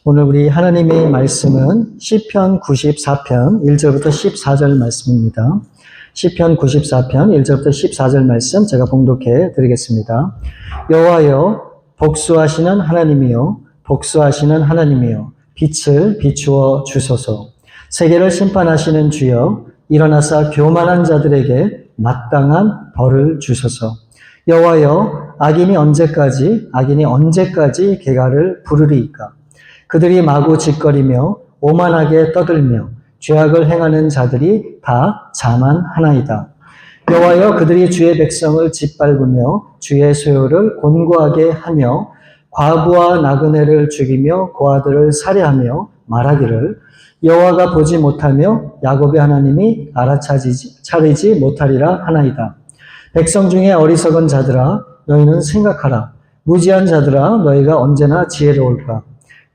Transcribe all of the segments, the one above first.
오늘 우리 하나님의 말씀은 시편 94편 1절부터 14절 말씀입니다. 시편 94편 1절부터 14절 말씀 제가 봉독해 드리겠습니다. 여호와여 복수하시는 하나님이여 복수하시는 하나님이여 빛을 비추어 주소서. 세계를 심판하시는 주여 일어나사 교만한 자들에게 마땅한 벌을 주소서. 여호와여 악인이 언제까지 개가를 부르리이까. 그들이 마구 짓거리며 오만하게 떠들며 죄악을 행하는 자들이 다 자만하나이다. 여호와여 그들이 주의 백성을 짓밟으며 주의 소유를 곤고하게 하며 과부와 나그네를 죽이며 고아들을 살해하며 말하기를 여호와가 보지 못하며 야곱의 하나님이 알아차리지 못하리라 하나이다. 백성 중에 어리석은 자들아 너희는 생각하라. 무지한 자들아 너희가 언제나 지혜로울까.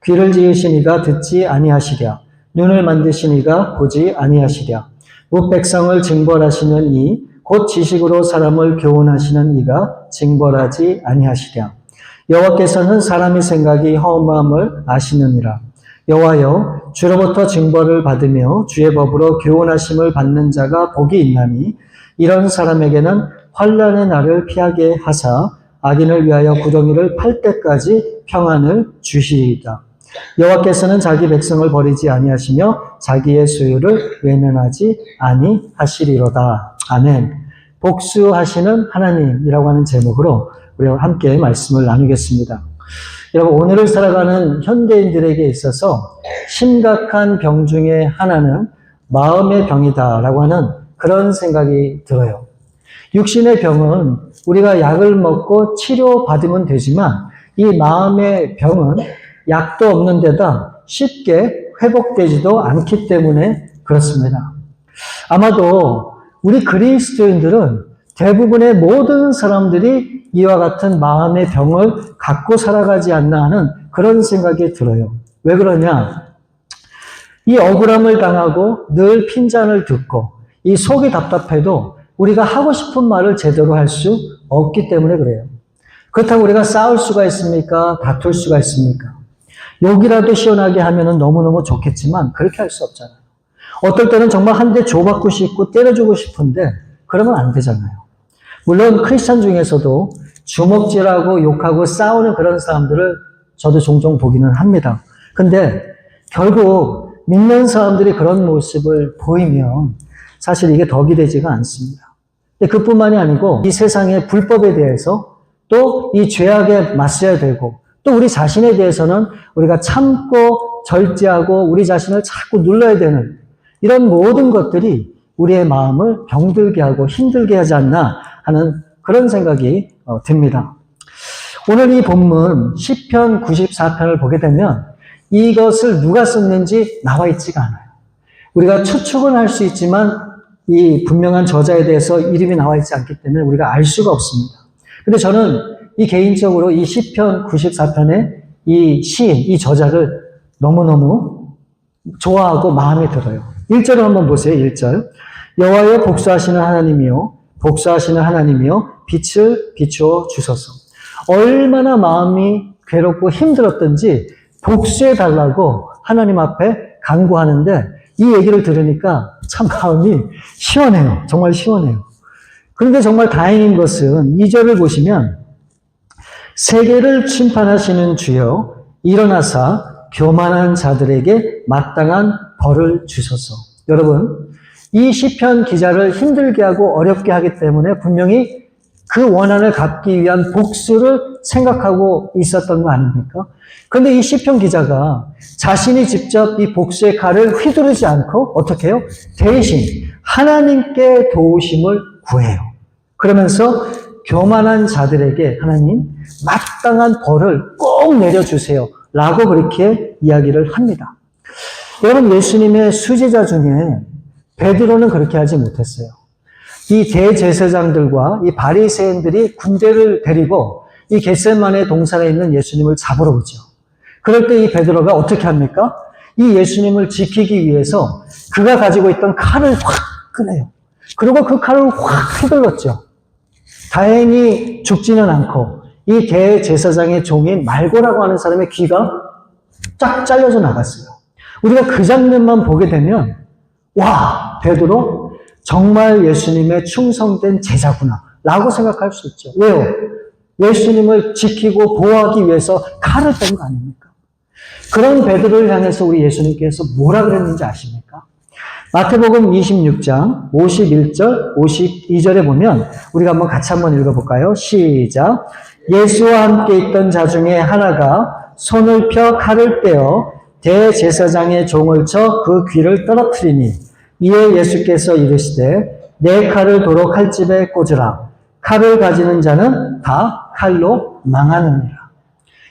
귀를 지으신 이가 듣지 아니하시랴. 눈을 만드신 이가 보지 아니하시랴. 무백성을 징벌하시는 이 곧 지식으로 사람을 교훈하시는 이가 징벌하지 아니하시랴. 여호와께서는 사람의 생각이 허무함을 아시느니라. 여호와여 주로부터 징벌을 받으며 주의 법으로 교훈하심을 받는 자가 복이 있나니 이런 사람에게는 환난의 날을 피하게 하사 악인을 위하여 구덩이를 팔 때까지 평안을 주시리이다. 여호와께서는 자기 백성을 버리지 아니하시며 자기의 소유를 외면하지 아니하시리로다. 아멘. 복수하시는 하나님이라고 하는 제목으로 우리와 함께 말씀을 나누겠습니다. 여러분, 오늘을 살아가는 현대인들에게 있어서 심각한 병 중에 하나는 마음의 병이다라고 하는 그런 생각이 들어요. 육신의 병은 우리가 약을 먹고 치료받으면 되지만 이 마음의 병은 약도 없는 데다 쉽게 회복되지도 않기 때문에 그렇습니다. 아마도 우리 그리스도인들은 대부분의 모든 사람들이 이와 같은 마음의 병을 갖고 살아가지 않나 하는 그런 생각이 들어요. 왜 그러냐? 이 억울함을 당하고 늘 핀잔을 듣고 이 속이 답답해도 우리가 하고 싶은 말을 제대로 할 수 없기 때문에 그래요. 그렇다고 우리가 싸울 수가 있습니까? 다툴 수가 있습니까? 욕이라도 시원하게 하면 너무너무 좋겠지만 그렇게 할 수 없잖아요. 어떨 때는 정말 한 대 줘받고 싶고 때려주고 싶은데 그러면 안 되잖아요. 물론 크리스찬 중에서도 주먹질하고 욕하고 싸우는 그런 사람들을 저도 종종 보기는 합니다. 근데 결국 믿는 사람들이 그런 모습을 보이면 사실 이게 덕이 되지가 않습니다. 근데 그뿐만이 아니고 이 세상의 불법에 대해서 또 이 죄악에 맞서야 되고 또 우리 자신에 대해서는 우리가 참고 절제하고 우리 자신을 자꾸 눌러야 되는 이런 모든 것들이 우리의 마음을 병들게 하고 힘들게 하지 않나 하는 그런 생각이 듭니다. 오늘 이 본문 시편 94편을 보게 되면 이것을 누가 썼는지 나와 있지가 않아요. 우리가 추측은 할 수 있지만 이 분명한 저자에 대해서 이름이 나와 있지 않기 때문에 우리가 알 수가 없습니다. 근데 저는 이 개인적으로 이 시편 94편의 이 시인, 이 저자를 너무너무 좋아하고 마음에 들어요. 1절을 한번 보세요. 1절. 여호와여 복수하시는 하나님이요 복수하시는 하나님이요 빛을 비추어 주소서. 얼마나 마음이 괴롭고 힘들었던지 복수해 달라고 하나님 앞에 간구하는데 이 얘기를 들으니까 참 마음이 시원해요. 정말 시원해요. 그런데 정말 다행인 것은 2절을 보시면 세계를 심판하시는 주여 일어나사 교만한 자들에게 마땅한 벌을 주소서. 여러분, 이 시편 기자를 힘들게 하고 어렵게 하기 때문에 분명히 그 원한을 갚기 위한 복수를 생각하고 있었던 거 아닙니까? 그런데 이 시편 기자가 자신이 직접 이 복수의 칼을 휘두르지 않고 어떻게 해요? 대신 하나님께 도우심을 구해요. 그러면서 교만한 자들에게 하나님 마땅한 벌을 꼭 내려주세요 라고 그렇게 이야기를 합니다. 여러분, 예수님의 수제자 중에 베드로는 그렇게 하지 못했어요. 이 대제사장들과 이 바리새인들이 군대를 데리고 이 겟세마네 동산에 있는 예수님을 잡으러 오죠. 그럴 때 이 베드로가 어떻게 합니까? 이 예수님을 지키기 위해서 그가 가지고 있던 칼을 확 꺼내요. 그리고 그 칼을 확 휘둘렀죠. 다행히 죽지는 않고 이 대제사장의 종인 말고라고 하는 사람의 귀가 쫙 잘려져 나갔어요. 우리가 그 장면만 보게 되면 와, 베드로 정말 예수님의 충성된 제자구나 라고 생각할 수 있죠. 왜요? 예수님을 지키고 보호하기 위해서 칼을 뺀 거 아닙니까? 그런 베드로를 향해서 우리 예수님께서 뭐라 그랬는지 아십니까? 마태복음 26장 51절, 52절에 보면 우리가 한번 같이 한번 읽어볼까요? 시작. 예수와 함께 있던 자 중에 하나가 손을 펴 칼을 떼어 대제사장의 종을 쳐 그 귀를 떨어뜨리니 이에 예수께서 이르시되 내 칼을 도로 칼집에 꽂으라. 칼을 가지는 자는 다 칼로 망하느니라.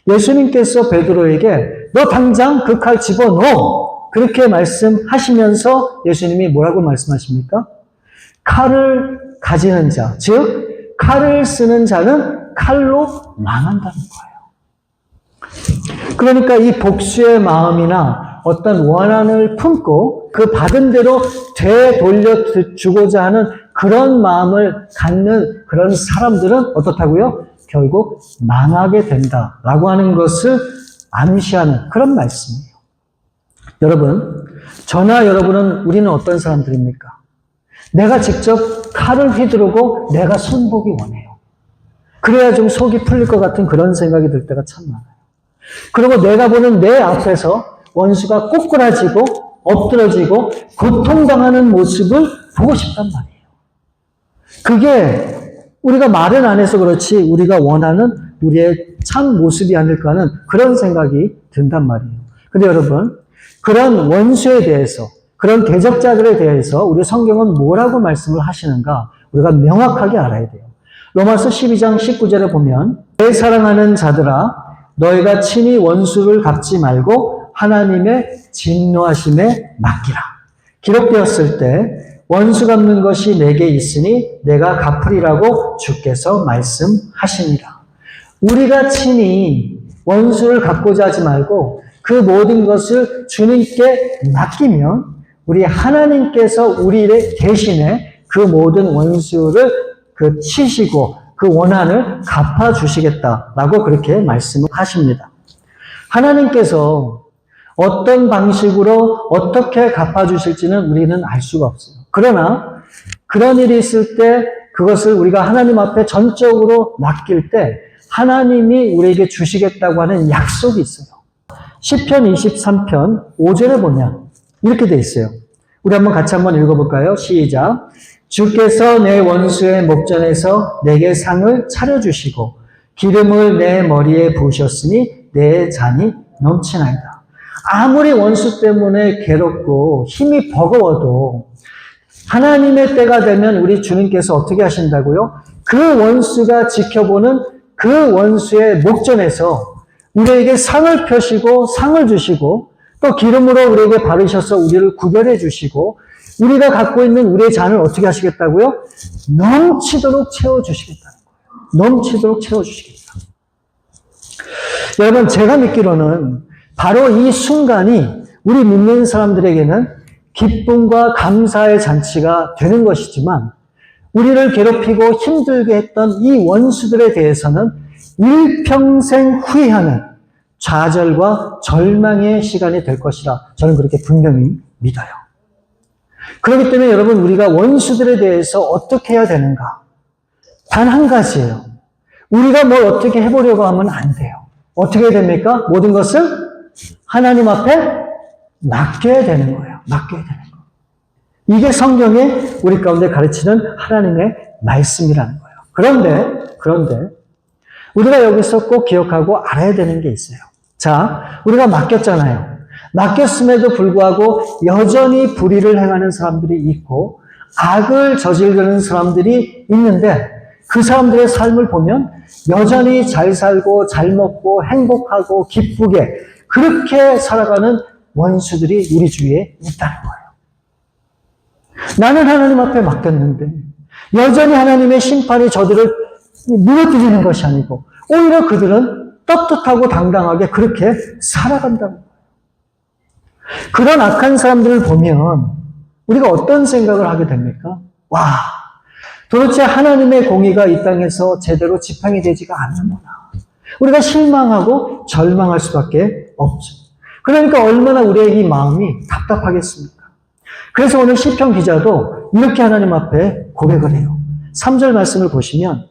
예수님께서 베드로에게 너 당장 그 칼 집어넣어. 그렇게 말씀하시면서 예수님이 뭐라고 말씀하십니까? 칼을 가지는 자, 즉 칼을 쓰는 자는 칼로 망한다는 거예요. 그러니까 이 복수의 마음이나 어떤 원한을 품고 그 받은 대로 되돌려주고자 하는 그런 마음을 갖는 그런 사람들은 어떻다고요? 결국 망하게 된다라고 하는 것을 암시하는 그런 말씀이에요. 여러분, 저나 여러분은 우리는 어떤 사람들입니까? 내가 직접 칼을 휘두르고 내가 손보기 원해요. 그래야 좀 속이 풀릴 것 같은 그런 생각이 들 때가 참 많아요. 그리고 내가 보는 내 앞에서 원수가 꼬꾸라지고 엎드러지고 고통당하는 모습을 보고 싶단 말이에요. 그게 우리가 말은 안 해서 그렇지 우리가 원하는 우리의 참 모습이 아닐까 하는 그런 생각이 든단 말이에요. 근데 여러분, 그런 원수에 대해서, 그런 대적자들에 대해서 우리 성경은 뭐라고 말씀을 하시는가 우리가 명확하게 알아야 돼요. 로마서 12장 19절에 보면 내 사랑하는 자들아 너희가 친히 원수를 갚지 말고 하나님의 진노하심에 맡기라. 기록되었을 때 원수 갚는 것이 내게 있으니 내가 갚으리라고 주께서 말씀하시니라. 우리가 친히 원수를 갚고자 하지 말고 그 모든 것을 주님께 맡기면 우리 하나님께서 우리 대신에 그 모든 원수를 치시고 그 원한을 갚아주시겠다라고 그렇게 말씀을 하십니다. 하나님께서 어떤 방식으로 어떻게 갚아주실지는 우리는 알 수가 없어요. 그러나 그런 일이 있을 때 그것을 우리가 하나님 앞에 전적으로 맡길 때 하나님이 우리에게 주시겠다고 하는 약속이 있어요. 시편 23편 5절에 보면 이렇게 돼 있어요. 우리 같이 한번 읽어볼까요? 시작. 주께서 내 원수의 목전에서 내게 상을 차려주시고 기름을 내 머리에 부으셨으니 내 잔이 넘치나이다. 아무리 원수 때문에 괴롭고 힘이 버거워도 하나님의 때가 되면 우리 주님께서 어떻게 하신다고요? 그 원수가 지켜보는 그 원수의 목전에서 우리에게 상을 펴시고 상을 주시고 또 기름으로 우리에게 바르셔서 우리를 구별해 주시고 우리가 갖고 있는 우리의 잔을 어떻게 하시겠다고요? 넘치도록 채워주시겠다는 거예요. 넘치도록 채워주시겠다. 여러분, 제가 믿기로는 바로 이 순간이 우리 믿는 사람들에게는 기쁨과 감사의 잔치가 되는 것이지만 우리를 괴롭히고 힘들게 했던 이 원수들에 대해서는 일평생 후회하는 좌절과 절망의 시간이 될 것이라 저는 그렇게 분명히 믿어요. 그렇기 때문에 여러분, 우리가 원수들에 대해서 어떻게 해야 되는가? 단 한 가지예요. 우리가 뭘 어떻게 해보려고 하면 안 돼요. 어떻게 해야 됩니까? 모든 것을 하나님 앞에 맡겨야 되는 거예요. 맡겨야 되는 거. 이게 성경에 우리 가운데 가르치는 하나님의 말씀이라는 거예요. 그런데 우리가 여기서 꼭 기억하고 알아야 되는 게 있어요. 자, 우리가 맡겼잖아요. 맡겼음에도 불구하고 여전히 불의를 행하는 사람들이 있고 악을 저지르는 사람들이 있는데 그 사람들의 삶을 보면 여전히 잘 살고 잘 먹고 행복하고 기쁘게 그렇게 살아가는 원수들이 우리 주위에 있다는 거예요. 나는 하나님 앞에 맡겼는데 여전히 하나님의 심판이 저들을 무너뜨리는 것이 아니고 오히려 그들은 떳떳하고 당당하게 그렇게 살아간다는 거예요. 그런 악한 사람들을 보면 우리가 어떤 생각을 하게 됩니까? 와, 도대체 하나님의 공의가 이 땅에서 제대로 지팡이 되지가 않는구나. 우리가 실망하고 절망할 수밖에 없죠. 그러니까 얼마나 우리의 이 마음이 답답하겠습니까? 그래서 오늘 시편 기자도 이렇게 하나님 앞에 고백을 해요. 3절 말씀을 보시면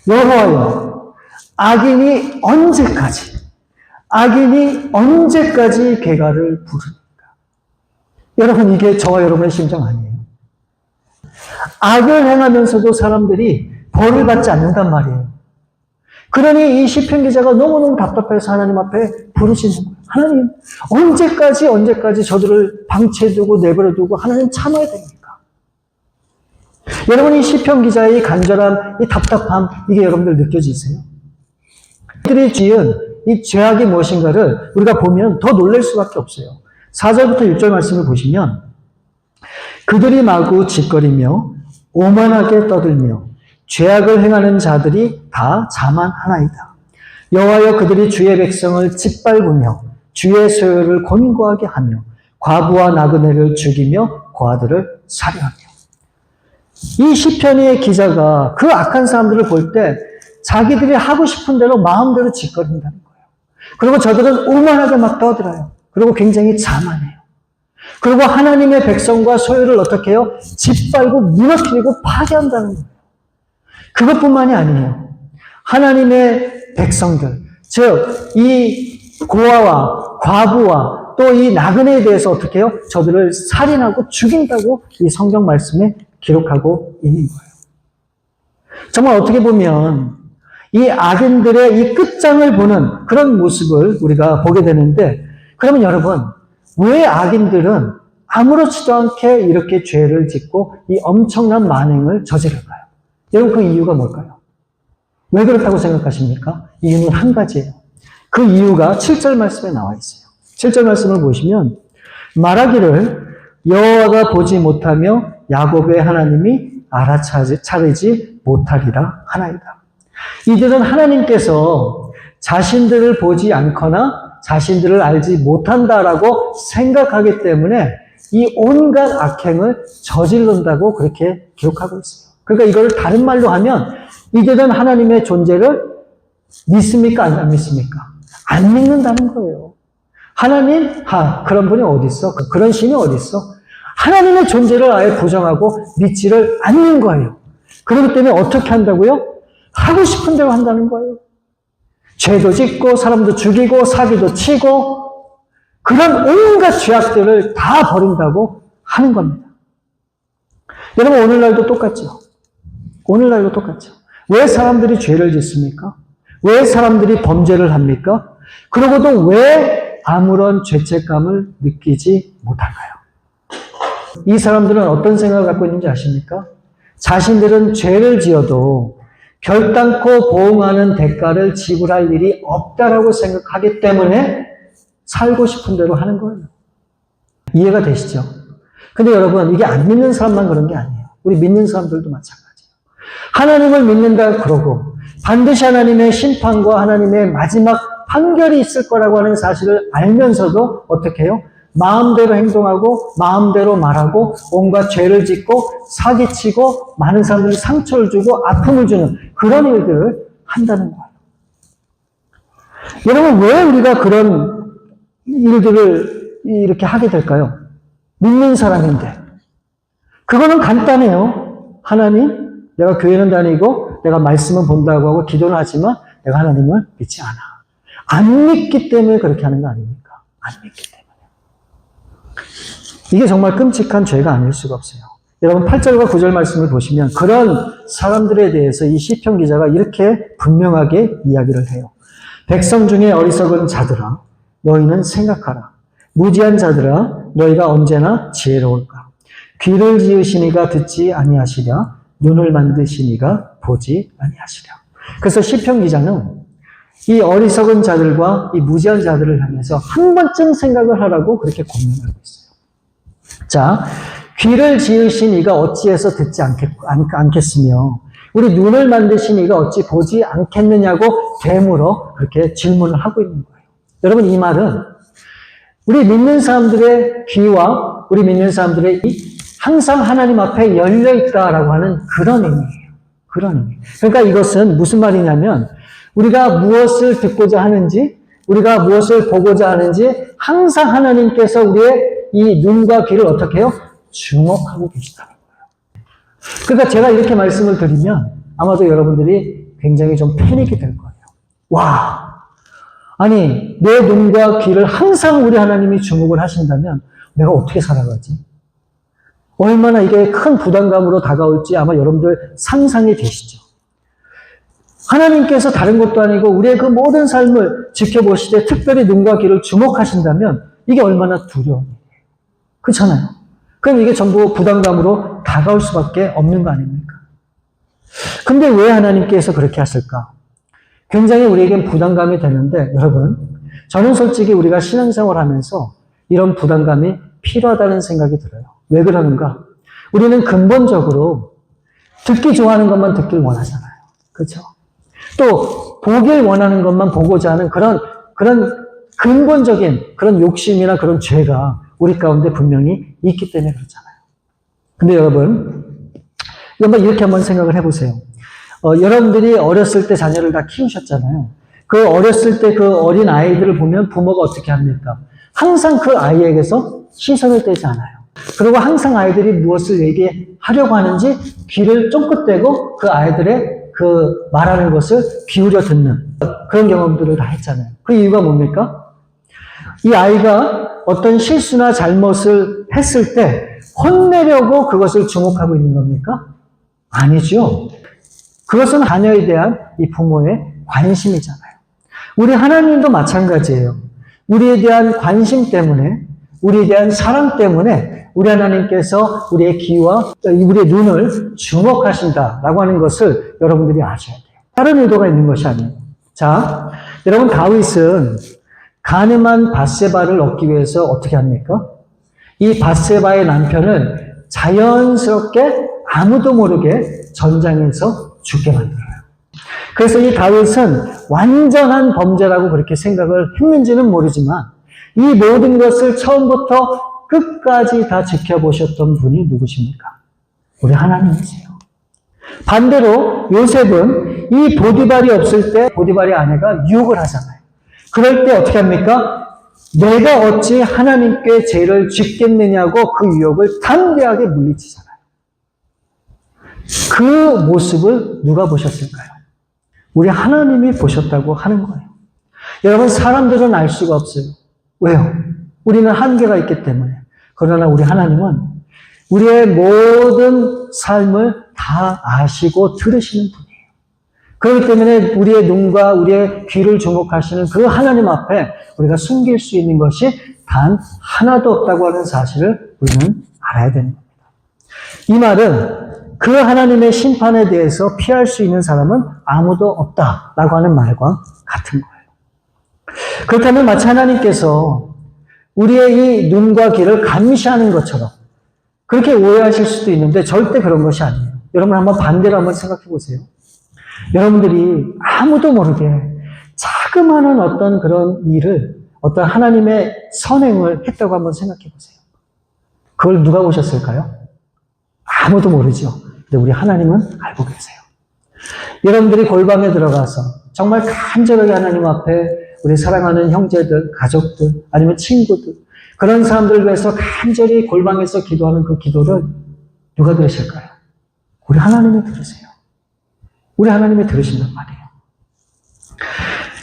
여호와여 악인이 언제까지 괴가를 부르니까. 여러분 이게 저와 여러분의 심정 아니에요. 악을 행하면서도 사람들이 벌을 받지 않는단 말이에요. 그러니 이 시편 기자가 너무너무 답답해서 하나님 앞에 부르시는 거예요. 하나님 언제까지 저들을 방치해두고 내버려두고 하나님 참아야 됩니까? 여러분 이 시편 기자의 간절함, 이 답답함 이게 여러분들 느껴지세요? 그들이 지은 이 죄악이 무엇인가를 우리가 보면 더 놀랄 수밖에 없어요. 4절부터 6절 말씀을 보시면 그들이 마구 짓거리며 오만하게 떠들며 죄악을 행하는 자들이 다 자만하나이다. 여호와여 그들이 주의 백성을 짓밟으며 주의 소유를 권고하게 하며 과부와 나그네를 죽이며 고아들을 살해하며. 이 시편의 기자가 그 악한 사람들을 볼 때 자기들이 하고 싶은 대로 마음대로 짓거린다는 거예요. 그리고 저들은 오만하게 막 떠들어요. 그리고 굉장히 자만해요. 그리고 하나님의 백성과 소유를 어떻게 해요? 짓밟고 무너뜨리고 파괴한다는 거예요. 그것뿐만이 아니에요. 하나님의 백성들, 즉 이 고아와 과부와 또 이 나그네에 대해서 어떻게 해요? 저들을 살인하고 죽인다고 이 성경 말씀에 기록하고 있는 거예요. 정말 어떻게 보면 이 악인들의 이 끝장을 보는 그런 모습을 우리가 보게 되는데, 그러면 여러분 왜 악인들은 아무렇지도 않게 이렇게 죄를 짓고 이 엄청난 만행을 저지를까요? 여러분 그 이유가 뭘까요? 왜 그렇다고 생각하십니까? 이유는 한 가지예요. 그 이유가 7절 말씀에 나와 있어요. 7절 말씀을 보시면 말하기를 여호와가 보지 못하며 야곱의 하나님이 알아차리지 못하리라 하나이다. 이들은 하나님께서 자신들을 보지 않거나 자신들을 알지 못한다라고 생각하기 때문에 이 온갖 악행을 저지른다고 그렇게 기록하고 있어요. 그러니까 이걸 다른 말로 하면 이들은 하나님의 존재를 믿습니까? 안 믿습니까? 안 믿는다는 거예요. 하나님? 그런 분이 어디 있어? 그런 신이 어디 있어? 하나님의 존재를 아예 부정하고 믿지를 않는 거예요. 그렇기 때문에 어떻게 한다고요? 하고 싶은 대로 한다는 거예요. 죄도 짓고 사람도 죽이고 사기도 치고 그런 온갖 죄악들을 다 버린다고 하는 겁니다. 여러분 오늘날도 똑같죠? 오늘날도 똑같죠. 왜 사람들이 죄를 짓습니까? 왜 사람들이 범죄를 합니까? 그러고도 왜 아무런 죄책감을 느끼지 못할까요? 이 사람들은 어떤 생각을 갖고 있는지 아십니까? 자신들은 죄를 지어도 결단코 보응하는 대가를 지불할 일이 없다라고 생각하기 때문에 살고 싶은 대로 하는 거예요. 이해가 되시죠? 근데 여러분 이게 안 믿는 사람만 그런 게 아니에요. 우리 믿는 사람들도 마찬가지예요. 하나님을 믿는다 그러고 반드시 하나님의 심판과 하나님의 마지막 판결이 있을 거라고 하는 사실을 알면서도 어떻게 해요? 마음대로 행동하고 마음대로 말하고 온갖 죄를 짓고 사기치고 많은 사람들이 상처를 주고 아픔을 주는 그런 일들을 한다는 거예요. 여러분 왜 우리가 그런 일들을 이렇게 하게 될까요? 믿는 사람인데. 그거는 간단해요. 하나님, 내가 교회는 다니고 내가 말씀은 본다고 하고 기도는 하지만 내가 하나님을 믿지 않아. 안 믿기 때문에 그렇게 하는 거 아닙니까? 안 믿기 때문에. 이게 정말 끔찍한 죄가 아닐 수가 없어요. 여러분 8절과 9절 말씀을 보시면 그런 사람들에 대해서 이 시편 기자가 이렇게 분명하게 이야기를 해요. 백성 중에 어리석은 자들아 너희는 생각하라. 무지한 자들아 너희가 언제나 지혜로울까. 귀를 지으시니가 듣지 아니하시랴. 눈을 만드시니가 보지 아니하시랴. 그래서 시편 기자는 이 어리석은 자들과 이 무지한 자들을 향해서 한 번쯤 생각을 하라고 그렇게 권면하고 있어요. 자, 귀를 지으신 이가 어찌해서 듣지 않겠으며 우리 눈을 만드신 이가 어찌 보지 않겠느냐고 되물어 그렇게 질문을 하고 있는 거예요. 여러분 이 말은 우리 믿는 사람들의 귀와 우리 믿는 사람들의 이 항상 하나님 앞에 열려 있다라고 하는 그런 의미예요. 그런 의미. 그러니까 이것은 무슨 말이냐면 우리가 무엇을 듣고자 하는지 우리가 무엇을 보고자 하는지 항상 하나님께서 우리의 이 눈과 귀를 어떻게 해요? 주목하고 계시다는 거예요. 그러니까 제가 이렇게 말씀을 드리면 아마도 여러분들이 굉장히 좀 패닉이 될 거예요. 와, 아니 내 눈과 귀를 항상 우리 하나님이 주목을 하신다면 내가 어떻게 살아가지? 얼마나 이게 큰 부담감으로 다가올지 아마 여러분들 상상이 되시죠. 하나님께서 다른 것도 아니고 우리의 그 모든 삶을 지켜보시되 특별히 눈과 귀를 주목하신다면 이게 얼마나 두려운 일이에요. 그렇잖아요. 그럼 이게 전부 부담감으로 다가올 수밖에 없는 거 아닙니까? 근데 왜 하나님께서 그렇게 하실까? 굉장히 우리에겐 부담감이 되는데 여러분, 저는 솔직히 우리가 신앙생활 하면서 이런 부담감이 필요하다는 생각이 들어요. 왜 그러는가? 우리는 근본적으로 듣기 좋아하는 것만 듣길 원하잖아요. 그렇죠? 또 보길 원하는 것만 보고자 하는 그런 근본적인 그런 욕심이나 그런 죄가 우리 가운데 분명히 있기 때문에 그렇잖아요. 근데 여러분 이렇게 한번 생각을 해보세요. 여러분들이 어렸을 때 자녀를 다 키우셨잖아요. 그 어렸을 때 그 어린 아이들을 보면 부모가 어떻게 합니까? 항상 그 아이에게서 시선을 떼지 않아요. 그리고 항상 아이들이 무엇을 얘기하려고 하는지 귀를 쫑긋 대고 그 아이들의 그 말하는 것을 기울여 듣는 그런 경험들을 다 했잖아요. 그 이유가 뭡니까? 이 아이가 어떤 실수나 잘못을 했을 때 혼내려고 그것을 주목하고 있는 겁니까? 아니죠. 그것은 자녀에 대한 이 부모의 관심이잖아요. 우리 하나님도 마찬가지예요. 우리에 대한 관심 때문에, 우리에 대한 사랑 때문에 우리 하나님께서 우리의 귀와 우리의 눈을 주목하신다라고 하는 것을 여러분들이 아셔야 돼요. 다른 의도가 있는 것이 아니에요. 자, 여러분 다윗은 가늠한 밧세바를 얻기 위해서 어떻게 합니까? 이 밧세바의 남편을 자연스럽게 아무도 모르게 전장에서 죽게 만들어요. 그래서 이 다윗은 완전한 범죄라고 그렇게 생각을 했는지는 모르지만 이 모든 것을 처음부터 끝까지 다 지켜보셨던 분이 누구십니까? 우리 하나님이세요. 반대로 요셉은 이 보디발이 없을 때 보디발의 아내가 유혹을 하잖아요. 그럴 때 어떻게 합니까? 내가 어찌 하나님께 죄를 짓겠느냐고 그 유혹을 담대하게 물리치잖아요. 그 모습을 누가 보셨을까요? 우리 하나님이 보셨다고 하는 거예요. 여러분, 사람들은 알 수가 없어요. 왜요? 우리는 한계가 있기 때문에. 그러나 우리 하나님은 우리의 모든 삶을 다 아시고 들으시는 분이에요. 그렇기 때문에 우리의 눈과 우리의 귀를 주목하시는 그 하나님 앞에 우리가 숨길 수 있는 것이 단 하나도 없다고 하는 사실을 우리는 알아야 되는 겁니다. 이 말은 그 하나님의 심판에 대해서 피할 수 있는 사람은 아무도 없다라고 하는 말과 같은 거예요. 그렇다면 마치 하나님께서 우리의 이 눈과 귀를 감시하는 것처럼 그렇게 오해하실 수도 있는데 절대 그런 것이 아니에요. 여러분 한번 반대로 한번 생각해 보세요. 여러분들이 아무도 모르게 자그마한 어떤 그런 일을 어떤 하나님의 선행을 했다고 한번 생각해 보세요. 그걸 누가 보셨을까요? 아무도 모르죠. 근데 우리 하나님은 알고 계세요. 여러분들이 골방에 들어가서 정말 간절하게 하나님 앞에 우리 사랑하는 형제들, 가족들, 아니면 친구들, 그런 사람들을 위해서 간절히 골방에서 기도하는 그 기도를 누가 들으실까요? 우리 하나님이 들으세요. 우리 하나님이 들으신단 말이에요.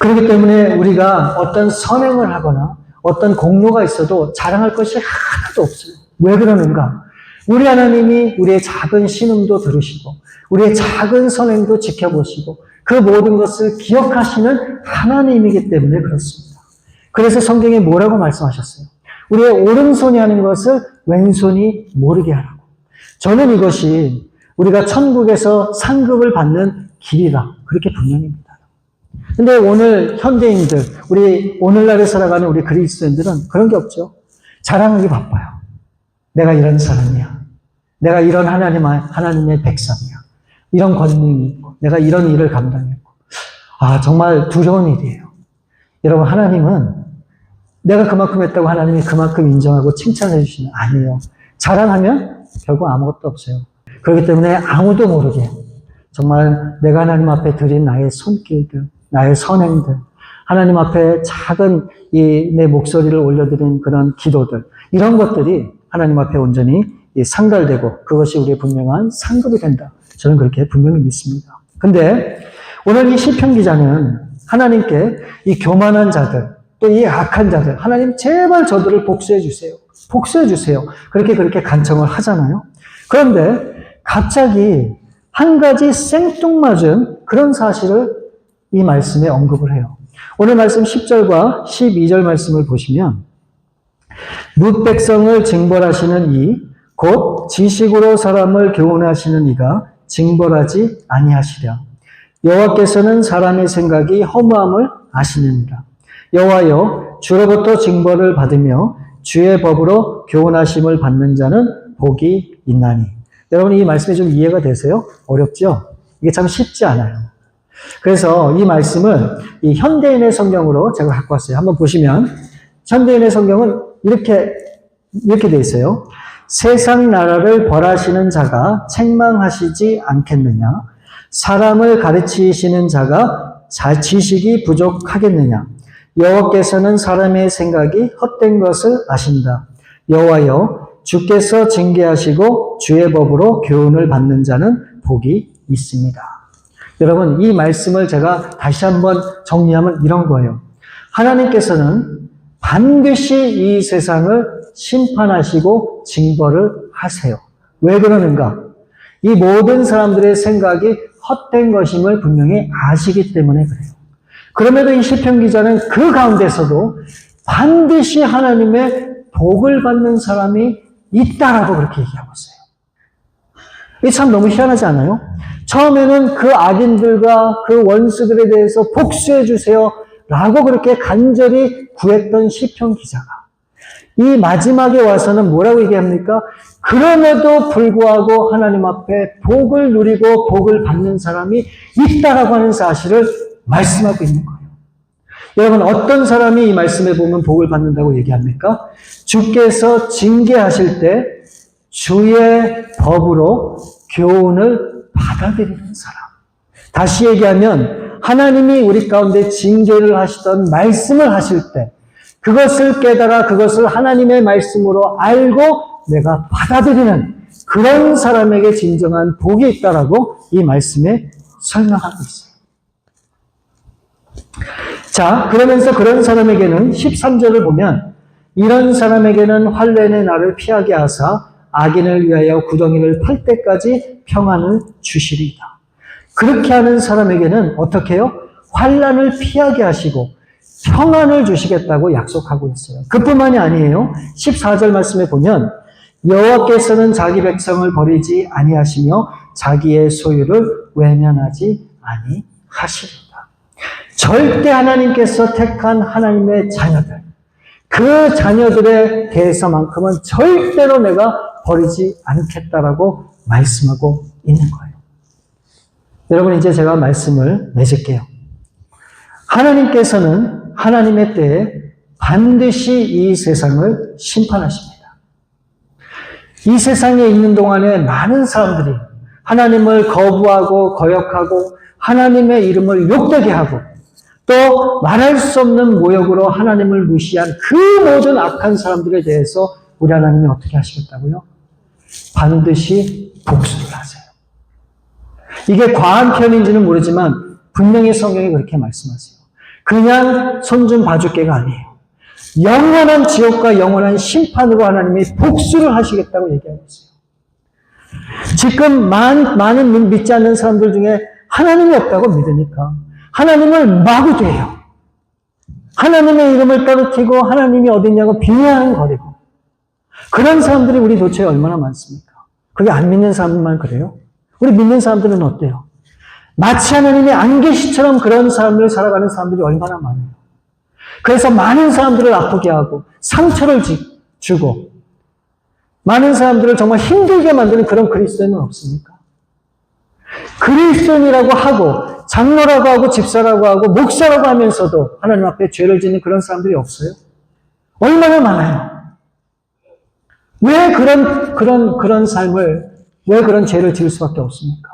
그렇기 때문에 우리가 어떤 선행을 하거나 어떤 공로가 있어도 자랑할 것이 하나도 없어요. 왜 그러는가? 우리 하나님이 우리의 작은 신음도 들으시고 우리의 작은 선행도 지켜보시고 그 모든 것을 기억하시는 하나님이기 때문에 그렇습니다. 그래서 성경에 뭐라고 말씀하셨어요? 우리의 오른손이 하는 것을 왼손이 모르게 하라고. 저는 이것이 우리가 천국에서 상급을 받는 길이라 그렇게 분명합니다. 근데 오늘 현대인들, 우리 오늘날에 살아가는 우리 그리스도인들은 그런 게 없죠. 자랑하기 바빠요. 내가 이런 사람이야. 내가 이런 하나님의 백성이야. 이런 권능이 있고, 내가 이런 일을 감당했고. 아, 정말 두려운 일이에요. 여러분, 하나님은 내가 그만큼 했다고 하나님이 그만큼 인정하고 칭찬해 주시는 아니에요. 자랑하면 결국 아무것도 없어요. 그렇기 때문에 아무도 모르게 정말 내가 하나님 앞에 드린 나의 손길들, 나의 선행들, 하나님 앞에 작은 내 목소리를 올려드린 그런 기도들, 이런 것들이 하나님 앞에 온전히 상달되고 그것이 우리의 분명한 상급이 된다. 저는 그렇게 분명히 믿습니다. 근데 오늘 이 시편 기자는 하나님께 이 교만한 자들, 또 이 악한 자들, 하나님 제발 저들을 복수해 주세요. 복수해 주세요. 그렇게 간청을 하잖아요. 그런데 갑자기 한 가지 생뚱맞은 그런 사실을 이 말씀에 언급을 해요. 오늘 말씀 10절과 12절 말씀을 보시면 뭇백성을 징벌하시는 이 곧 지식으로 사람을 교훈하시는 이가 징벌하지 아니하시랴. 여호와께서는 사람의 생각이 허무함을 아시느니라. 여호와여 주로부터 징벌을 받으며 주의 법으로 교훈하심을 받는 자는 복이 있나니. 여러분 이 말씀이 좀 이해가 되세요? 어렵죠? 이게 참 쉽지 않아요. 그래서 이 말씀을 이 현대인의 성경으로 제가 갖고 왔어요. 한번 보시면 현대인의 성경은 이렇게 돼 있어요. 세상 나라를 벌하시는 자가 책망하시지 않겠느냐? 사람을 가르치시는 자가 지식이 부족하겠느냐? 여호와께서는 사람의 생각이 헛된 것을 아신다. 여호와여 주께서 징계하시고 주의 법으로 교훈을 받는 자는 복이 있습니다. 여러분 이 말씀을 제가 다시 한번 정리하면 이런 거예요. 하나님께서는 반드시 이 세상을 심판하시고 징벌을 하세요. 왜 그러는가? 이 모든 사람들의 생각이 헛된 것임을 분명히 아시기 때문에 그래요. 그럼에도 이 시편 기자는 그 가운데서도 반드시 하나님의 복을 받는 사람이 있다라고 그렇게 얘기하고 있어요. 이게 참 너무 희한하지 않아요? 처음에는 그 악인들과 그 원수들에 대해서 복수해 주세요 라고 그렇게 간절히 구했던 시편 기자가 이 마지막에 와서는 뭐라고 얘기합니까? 그럼에도 불구하고 하나님 앞에 복을 누리고 복을 받는 사람이 있다라고 하는 사실을 말씀하고 있는 거예요. 여러분 어떤 사람이 이 말씀에 보면 복을 받는다고 얘기합니까? 주께서 징계하실 때 주의 법으로 교훈을 받아들이는 사람. 다시 얘기하면 하나님이 우리 가운데 징계를 하시던 말씀을 하실 때 그것을 깨달아 그것을 하나님의 말씀으로 알고 내가 받아들이는 그런 사람에게 진정한 복이 있다라고 이 말씀에 설명하고 있어요. 자, 그러면서 그런 사람에게는 13절을 보면 이런 사람에게는 환난의 날을 피하게 하사 악인을 위하여 구덩이를 팔 때까지 평안을 주시리이다. 그렇게 하는 사람에게는 어떻게 해요? 환난을 피하게 하시고 평안을 주시겠다고 약속하고 있어요. 그뿐만이 아니에요. 14절 말씀에 보면 여호와께서는 자기 백성을 버리지 아니하시며 자기의 소유를 외면하지 아니하시리다. 절대 하나님께서 택한 하나님의 자녀들, 그 자녀들에 대해서만큼은 절대로 내가 버리지 않겠다라고 말씀하고 있는 거예요. 여러분 이제 제가 말씀을 맺을게요. 하나님께서는 하나님의 때에 반드시 이 세상을 심판하십니다. 이 세상에 있는 동안에 많은 사람들이 하나님을 거부하고 거역하고 하나님의 이름을 욕되게 하고 또 말할 수 없는 모욕으로 하나님을 무시한 그 모든 악한 사람들에 대해서 우리 하나님이 어떻게 하시겠다고요? 반드시 복수를 하세요. 이게 과한 표현인지는 모르지만 분명히 성경이 그렇게 말씀하세요. 그냥 손 좀 봐줄게가 아니에요. 영원한 지옥과 영원한 심판으로 하나님이 복수를 하시겠다고 얘기하고 있어요. 지금 많은 믿지 않는 사람들 중에 하나님이 없다고 믿으니까 하나님을 마구 대요. 하나님의 이름을 떨어뜨리고 하나님이 어딨냐고 비난거리고 그런 사람들이 우리 도처에 얼마나 많습니까? 그게 안 믿는 사람들만 그래요? 우리 믿는 사람들은 어때요? 마치 하나님이 안 계시처럼 그런 삶을 살아가는 사람들이 얼마나 많아요. 그래서 많은 사람들을 아프게 하고 상처를 주고 많은 사람들을 정말 힘들게 만드는 그런 그리스도인은 없습니까? 그리스도인이라고 하고 장로라고 하고 집사라고 하고 목사라고 하면서도 하나님 앞에 죄를 짓는 그런 사람들이 없어요? 얼마나 많아요? 왜 그런 삶을 왜 그런 죄를 지을 수밖에 없습니까?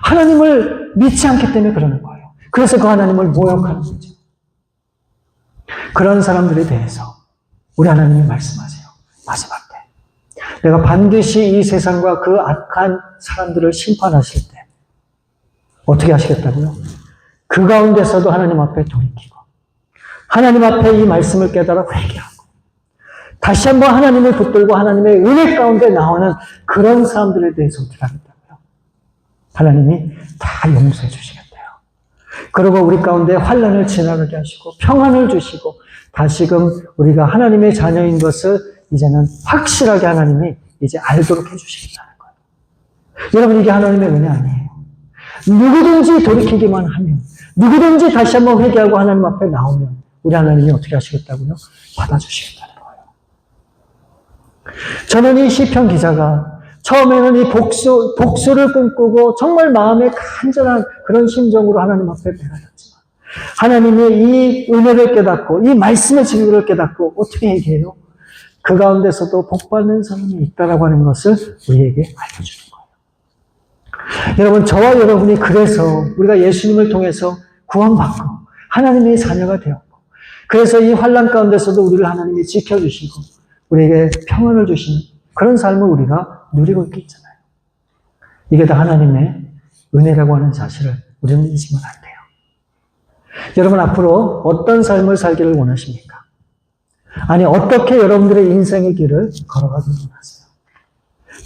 하나님을 믿지 않기 때문에 그러는 거예요. 그래서 그 하나님을 모욕하는 거죠. 그런 사람들에 대해서 우리 하나님이 말씀하세요. 마지막 때 내가 반드시 이 세상과 그 악한 사람들을 심판하실 때 어떻게 하시겠다고요? 그 가운데서도 하나님 앞에 돌이키고 하나님 앞에 이 말씀을 깨달아 회개하고 다시 한번 하나님을 붙들고 하나님의 은혜 가운데 나오는 그런 사람들에 대해서 어떻게 하겠다고요? 하나님이 다 용서해 주시겠대요. 그리고 우리 가운데 환난을 지나가게 하시고 평안을 주시고 다시금 우리가 하나님의 자녀인 것을 이제는 확실하게 하나님이 이제 알도록 해주시겠다는 거예요. 여러분, 이게 하나님의 은혜 아니에요. 누구든지 돌이키기만 하면, 누구든지 다시 한번 회개하고 하나님 앞에 나오면 우리 하나님이 어떻게 하시겠다고요? 받아주시겠다는 거예요. 저는 이 시편 기자가 처음에는 이 복수를 꿈꾸고 정말 마음에 간절한 그런 심정으로 하나님 앞에 배가졌지만 하나님의 이 은혜를 깨닫고 이 말씀의 진리를 깨닫고 어떻게 얘기해요? 그 가운데서도 복받는 사람이 있다라고 하는 것을 우리에게 알려주는 거예요. 여러분, 저와 여러분이 그래서 우리가 예수님을 통해서 구원받고 하나님의 자녀가 되었고 그래서 이 환난 가운데서도 우리를 하나님이 지켜주시고 우리에게 평안을 주시는 그런 삶을 우리가 누리고 있게 있잖아요. 이게 다 하나님의 은혜라고 하는 사실을 우리는 잊으면 안 돼요. 여러분, 앞으로 어떤 삶을 살기를 원하십니까? 아니, 어떻게 여러분들의 인생의 길을 걸어가길 원하세요?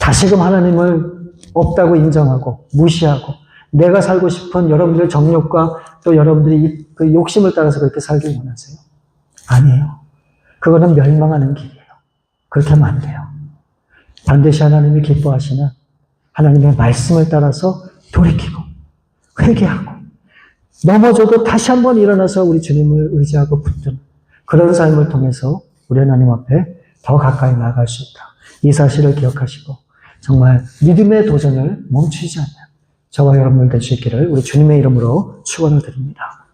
다시금 하나님을 없다고 인정하고 무시하고 내가 살고 싶은 여러분들의 정욕과 또 여러분들이 그 욕심을 따라서 그렇게 살길 원하세요? 아니에요. 그거는 멸망하는 길이에요. 그렇게 하면 안 돼요. 반드시 하나님이 기뻐하시는 하나님의 말씀을 따라서 돌이키고 회개하고 넘어져도 다시 한번 일어나서 우리 주님을 의지하고 붙든 그런 삶을 통해서 우리 하나님 앞에 더 가까이 나아갈 수 있다. 이 사실을 기억하시고 정말 믿음의 도전을 멈추지 않는 저와 여러분들 될 수 있기를 우리 주님의 이름으로 축원을 드립니다.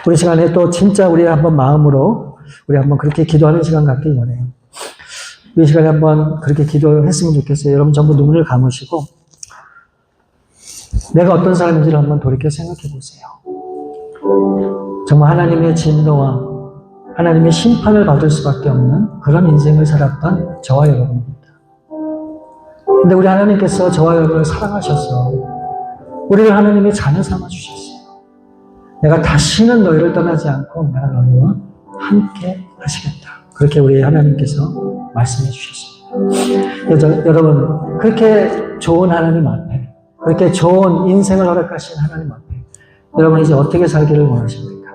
우리 시간에 또 진짜 우리 한번 마음으로 우리 한번 그렇게 기도하는 시간 갖길 원해요. 이 시간에 한번 그렇게 기도했으면 좋겠어요. 여러분 전부 눈을 감으시고 내가 어떤 사람인지를 한번 돌이켜 생각해 보세요. 정말 하나님의 진노와 하나님의 심판을 받을 수밖에 없는 그런 인생을 살았던 저와 여러분입니다. 근데 우리 하나님께서 저와 여러분을 사랑하셔서 우리를 하나님의 자녀 삼아 주셨어요. 내가 다시는 너희를 떠나지 않고 내가 너희와 함께 하시겠다. 그렇게 우리 하나님께서 말씀해 주셨습니다. 여러분, 그렇게 좋은 하나님 앞에, 그렇게 좋은 인생을 허락하신 하나님 앞에 여러분 이제 어떻게 살기를 원하십니까?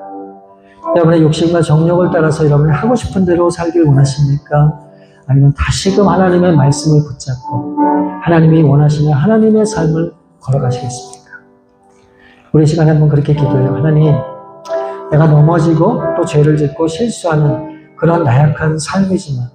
여러분의 욕심과 정욕을 따라서 여러분이 하고 싶은 대로 살기를 원하십니까? 아니면 다시금 하나님의 말씀을 붙잡고 하나님이 원하시는 하나님의 삶을 걸어가시겠습니까? 우리 시간에 한번 그렇게 기도해요. 하나님, 내가 넘어지고 또 죄를 짓고 실수하는 그런 나약한 삶이지만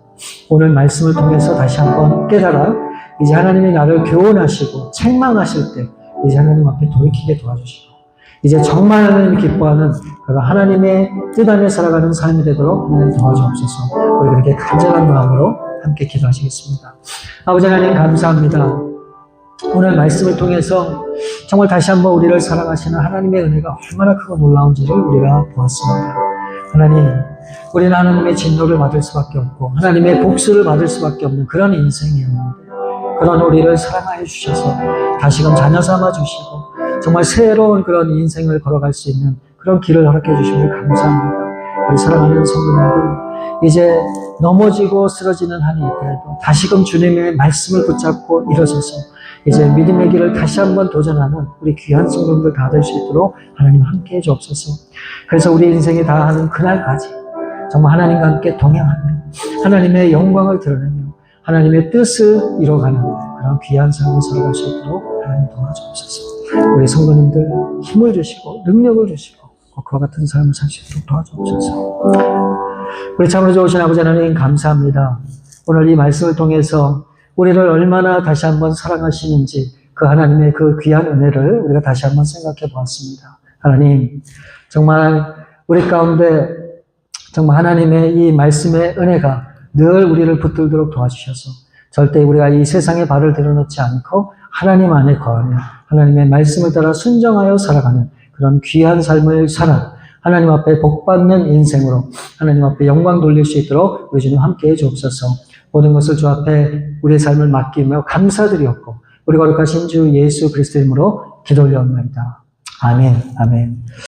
오늘 말씀을 통해서 다시 한번 깨달아 이제 하나님이 나를 교훈하시고 책망하실 때 이제 하나님 앞에 돌이키게 도와주시고 이제 정말 하나님이 기뻐하는 그런 하나님의 뜻 안에 살아가는 삶이 되도록 하나님 도와주옵소서. 우리 그렇게 간절한 마음으로 함께 기도하시겠습니다. 아버지 하나님 감사합니다. 오늘 말씀을 통해서 정말 다시 한번 우리를 사랑하시는 하나님의 은혜가 얼마나 크고 놀라운지를 우리가 보았습니다. 하나님, 우리는 하나님의 진노를 받을 수밖에 없고 하나님의 복수를 받을 수밖에 없는 그런 인생이었는데 그런 우리를 사랑하여 주셔서 다시금 자녀 삼아 주시고 정말 새로운 그런 인생을 걸어갈 수 있는 그런 길을 허락해 주심을 감사합니다. 우리 사랑하는 성도님들, 이제 넘어지고 쓰러지는 한이 있더라도 다시금 주님의 말씀을 붙잡고 일어서서 이제 믿음의 길을 다시 한번 도전하는 우리 귀한 성도님들 다 될 수 있도록 하나님 함께 해 주옵소서. 그래서 우리 인생이 다 하는 그날까지 정말 하나님과 함께 동행하며 하나님의 영광을 드러내며 하나님의 뜻을 이뤄가는 그런 귀한 삶을 살아갈 수 있도록 하나님 도와주옵소서. 우리 성도님들 힘을 주시고 능력을 주시고 그와 같은 삶을 살 수 있도록 도와주옵소서. 우리 참으로 좋으신 아버지 하나님 감사합니다. 오늘 이 말씀을 통해서 우리를 얼마나 다시 한번 사랑하시는지 그 하나님의 그 귀한 은혜를 우리가 다시 한번 생각해 보았습니다. 하나님, 정말 우리 가운데 정말 하나님의 이 말씀의 은혜가 늘 우리를 붙들도록 도와주셔서 절대 우리가 이 세상에 발을 들여놓지 않고 하나님 안에 거하며 하나님의 말씀을 따라 순종하여 살아가는 그런 귀한 삶을 살아 하나님 앞에 복받는 인생으로 하나님 앞에 영광 돌릴 수 있도록 우리 주님 함께해 주옵소서. 모든 것을 주 앞에 우리의 삶을 맡기며 감사드리옵고 우리 거룩하신 주 예수 그리스도 이름으로 기도 올려옵나이다. 아멘. 아멘.